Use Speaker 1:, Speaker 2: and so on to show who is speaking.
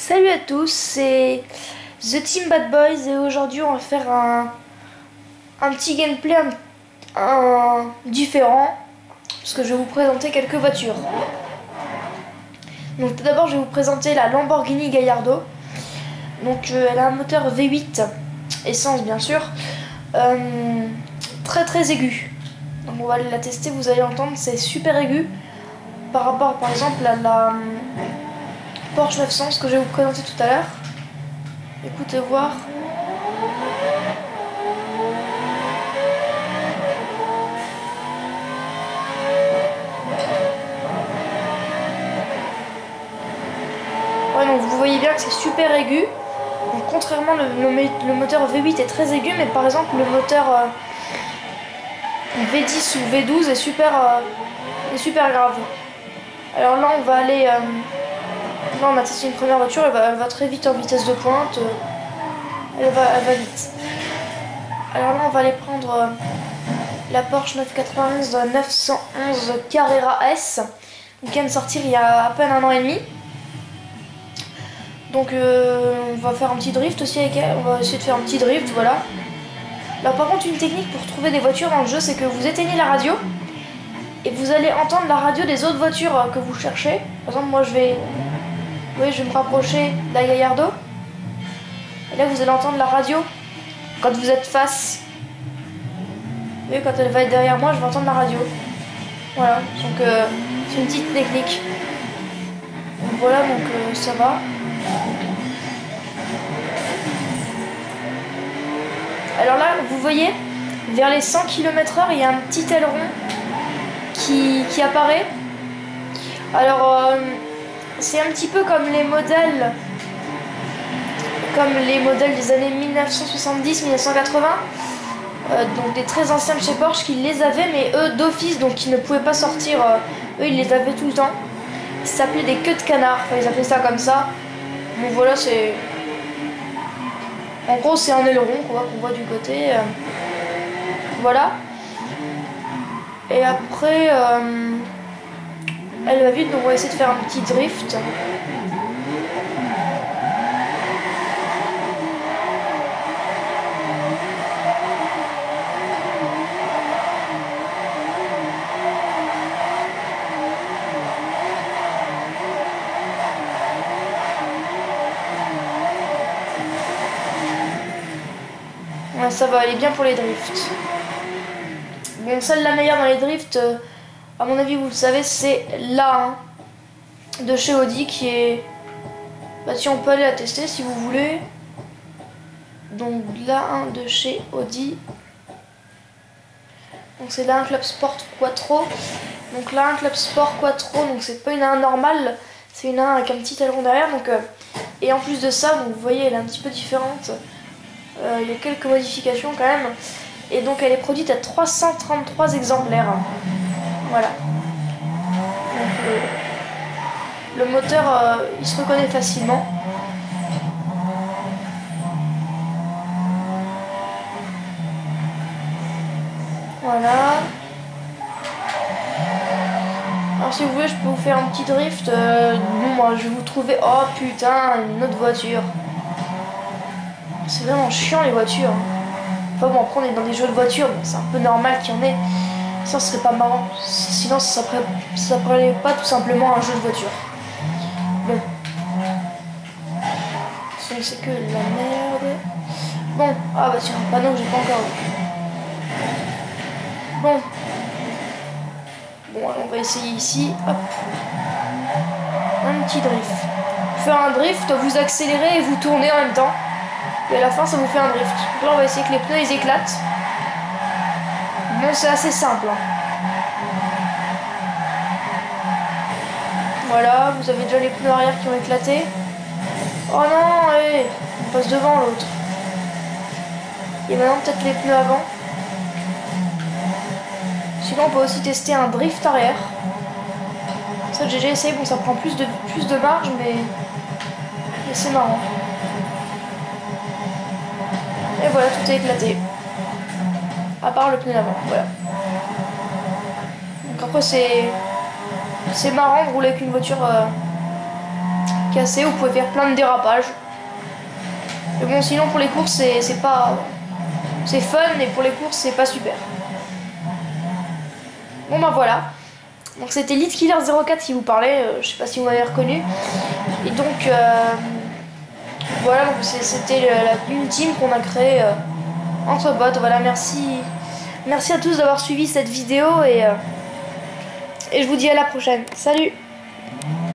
Speaker 1: Salut à tous, c'est The Team Bad Boys et aujourd'hui on va faire un petit gameplay différent parce que je vais vous présenter quelques voitures. Donc tout d'abord je vais vous présenter la Lamborghini Gallardo. Donc elle a un moteur V8 essence bien sûr, très aigu. Donc on va aller la tester, vous allez entendre, c'est super aigu par rapport par exemple à la Porsche 900 que je vais vous présenter tout à l'heure. Écoutez voir. Ouais, donc vous voyez bien que c'est super aigu. Donc, contrairement le moteur V8 est très aigu, mais par exemple le moteur V10 ou V12 est super grave. Alors là on va aller là on a testé une première voiture, elle va très vite en vitesse de pointe, elle va vite. Alors là on va aller prendre la Porsche 991 Carrera S, qui vient de sortir il y a à peine 1 an et demi. Donc on va faire un petit drift aussi avec elle, on va essayer de faire un petit drift, voilà. Là par contre une technique pour trouver des voitures dans le jeu, c'est que vous éteignez la radio et vous allez entendre la radio des autres voitures que vous cherchez. Par exemple moi je vais me rapprocher de la Gallardo. Et là, vous allez entendre la radio quand vous êtes face. Vous voyez, quand elle va être derrière moi, je vais entendre la radio. Voilà, donc c'est une petite technique. Donc voilà, donc ça va. Alors là, vous voyez, vers les 100 km/h, il y a un petit aileron qui apparaît. Alors, c'est un petit peu comme les modèles des années 1970-1980, donc des très anciens de chez Porsche qui les avaient, mais eux d'office, donc qui ne pouvaient pas sortir, eux ils les avaient tout le temps. Ils s'appelaient des queues de canard, enfin ils appelaient ça comme ça. Donc voilà, c'est... En gros c'est un aileron qu'on voit du côté. Voilà. Et après... elle va vite, donc on va essayer de faire un petit drift. Ouais, ça va aller bien pour les drifts. Bon, celle la meilleure dans les drifts... à mon avis, vous le savez, c'est l'A1 de chez Audi qui est... Bah si on peut aller la tester si vous voulez. Donc l'A1 de chez Audi. Donc c'est l'A1 Club Sport Quattro. Donc l'A1 Club Sport Quattro, donc c'est pas une A1 normale, c'est une A1 avec un petit aileron derrière. Donc, et en plus de ça, donc, vous voyez, elle est un petit peu différente. Il y a quelques modifications quand même. Et donc elle est produite à 333 exemplaires. Voilà. Donc, le moteur, il se reconnaît facilement. Voilà. Alors si vous voulez, je peux vous faire un petit drift. Non, moi, je vais vous trouver... Oh putain, une autre voiture. C'est vraiment chiant les voitures. Enfin bon, après on est dans des jeux de voitures, donc c'est un peu normal qu'il y en ait. Ça serait pas marrant, sinon ça s'appellerait pas tout simplement un jeu de voiture. Bon. C'est que la merde. Bon, ah bah tiens, un panneau que j'ai pas encore vu. Bon. Bon, alors on va essayer ici, hop. Un petit drift. Faire un drift, vous accélérez et vous tournez en même temps. Et à la fin ça vous fait un drift. Donc là on va essayer que les pneus ils éclatent. Bon, c'est assez simple. Voilà, vous avez déjà les pneus arrière qui ont éclaté. Oh non, allez, on passe devant l'autre. Et maintenant peut-être les pneus avant. Sinon on peut aussi tester un drift arrière. Ça j'ai déjà essayé, bon ça prend plus de marge, mais c'est marrant. Et voilà, tout est éclaté. À part le pneu d'avant, voilà. Donc après c'est marrant de rouler avec une voiture casser, vous pouvez faire plein de dérapages. Mais bon, sinon pour les courses, c'est pas... C'est fun, mais pour les courses, c'est pas super. Bon bah voilà. Donc c'était Lead Killer 04 qui vous parlait, je sais pas si vous m'avez reconnu. Et donc voilà, donc c'était une team qu'on a créée entre potes. Voilà, merci à tous d'avoir suivi cette vidéo et je vous dis à la prochaine. Salut!